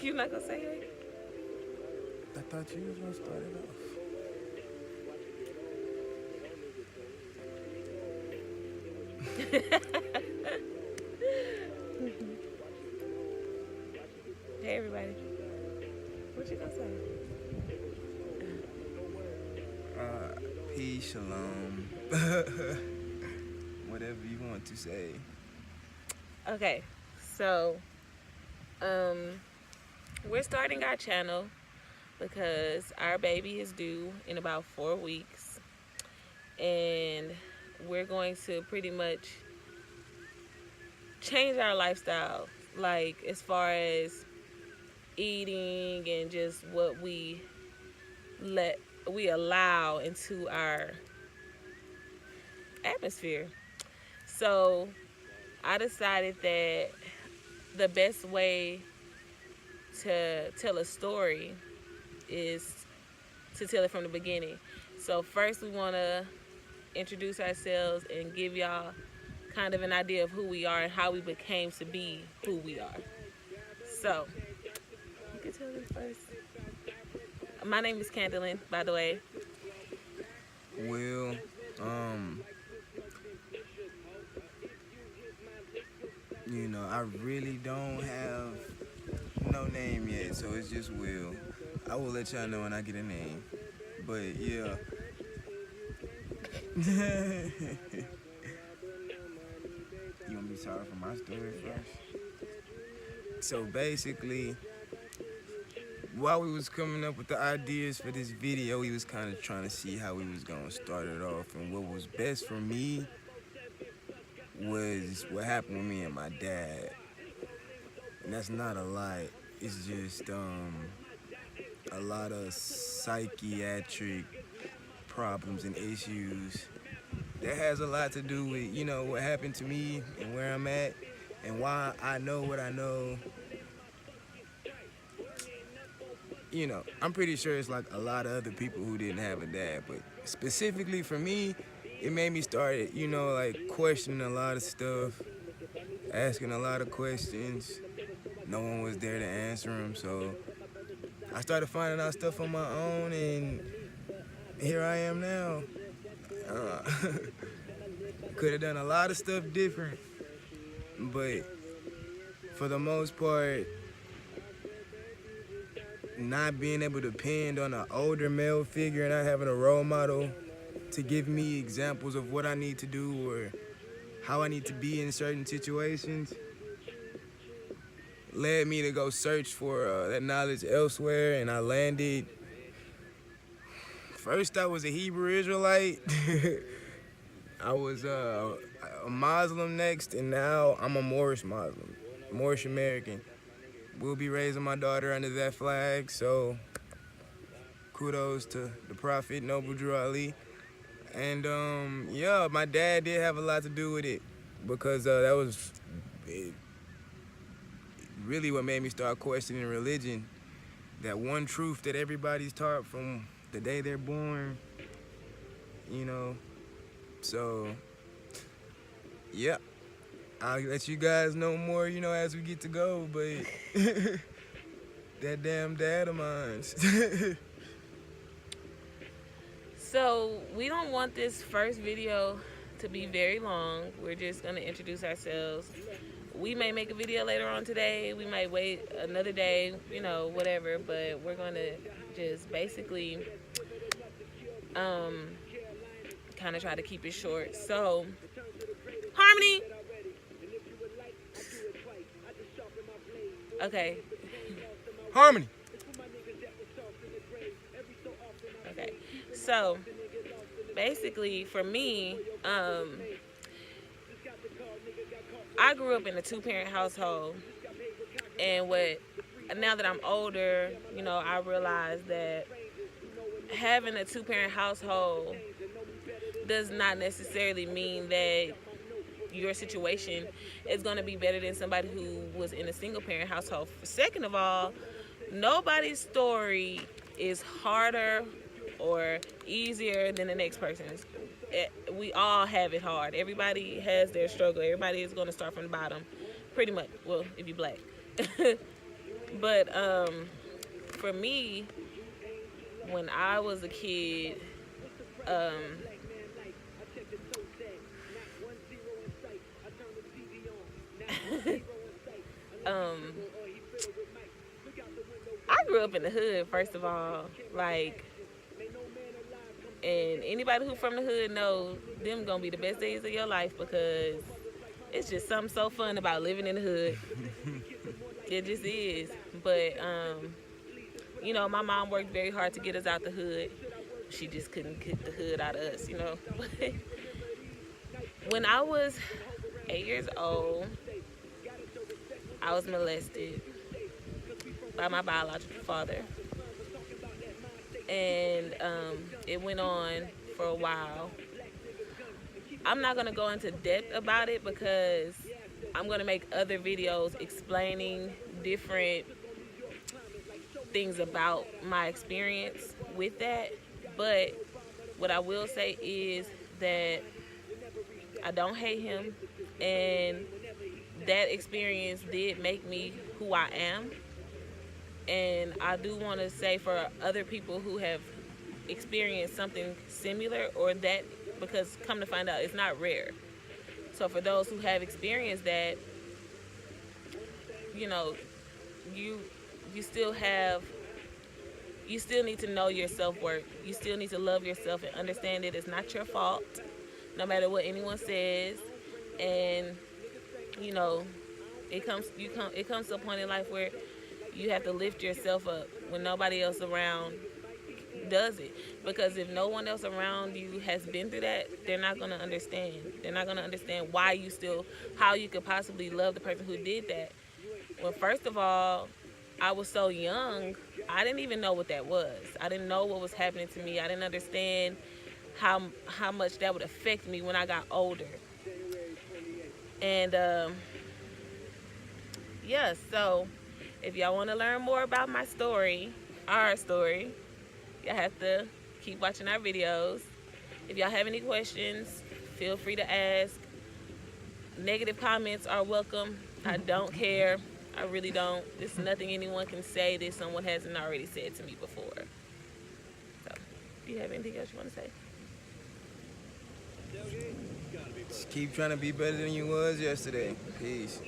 You not gonna say it? I thought you was gonna start it off. Hey everybody, what you gonna say? Uh, Peace, shalom. Whatever you want to say. Okay, so um, we're starting our channel because our baby is due in about 4 weeks, and we're going to pretty much change our lifestyle, like as far as eating and just what let we allow into our atmosphere. So I decided that the best way to tell a story is to tell it from the beginning. So first we want to introduce ourselves and give y'all kind of an idea of who we are and how we became to be who we are. So you can tell them first. My name is Candlin, by the way. Well, I really don't have no name yet, so it's just Will. I will let y'all know when I get a name. But yeah. You want me to start from my story first? So basically, while we was coming up with the ideas for this video, we was kind of trying to see how we was gonna start it off, and what was best for me was what happened with me and my dad. And that's not a lie. It's just a lot of psychiatric problems and issues that has a lot to do with, what happened to me and where I'm at and why I know what I know. I'm pretty sure it's like a lot of other people who didn't have a dad, but specifically for me, it made me start, like questioning a lot of stuff, asking a lot of questions. No one was there to answer them, so I started finding out stuff on my own, and here I am now. Could have done a lot of stuff different, but for the most part, not being able to depend on an older male figure and not having a role model to give me examples of what I need to do or how I need to be in certain situations led me to go search for that knowledge elsewhere, and I landed. First, I was a Hebrew Israelite. I was a Muslim next, and now I'm a Moorish Muslim, Moorish American. We'll be raising my daughter under that flag, so kudos to the Prophet, Noble Drew Ali. And my dad did have a lot to do with it, because that was really what made me start questioning religion. That one truth that everybody's taught from the day they're born, So, yeah, I'll let you guys know more, as we get to go, but that damn dad of mine. So we don't want this first video to be very long. We're just gonna introduce ourselves. We may make a video later on today. We might wait another day, whatever. But we're gonna just basically kind of try to keep it short. So, Harmony. Okay. Harmony. Okay. So, basically, for me, I grew up in a two-parent household, and now that I'm older, I realize that having a two-parent household does not necessarily mean that your situation is going to be better than somebody who was in a single-parent household. Second of all, nobody's story is harder or easier than the next person's. We all have it hard. Everybody has their struggle. Everybody is going to start from the bottom, pretty much. Well, if you're black. But for me, when I was a kid, um, um, I grew up in the hood. First of all, like, and anybody who from the hood know them gonna be the best days of your life because it's just something so fun about living in the hood. It just is. But you know, my mom worked very hard to get us out the hood. She just couldn't get the hood out of us, you know. When I was 8 years old, I was molested by my biological father, and it went on for a while. I'm not gonna go into depth about it because I'm gonna make other videos explaining different things about my experience with that. But what I will say is that I don't hate him, and that experience did make me who I am. And I do want to say for other people who have experienced something similar or that, because come to find out, it's not rare. So for those who have experienced that, you know, you you still have you still need to know your self-worth. You still need to love yourself and understand that it's not your fault, no matter what anyone says. And you know, it comes to a point in life where you have to lift yourself up when nobody else around does it, because if no one else around you has been through that, they're not going to understand. They're not going to understand why you still, how you could possibly love the person who did that. Well, first of all, I was so young, I didn't even know what that was. I didn't know what was happening to me. I didn't understand how much that would affect me when I got older. And yeah, so if y'all want to learn more about my story, our story, y'all have to keep watching our videos. If y'all have any questions, feel free to ask. Negative comments are welcome. I don't care. I really don't. There's nothing anyone can say that someone hasn't already said to me before. So, do you have anything else you want to say? Just keep trying to be better than you was yesterday. Peace.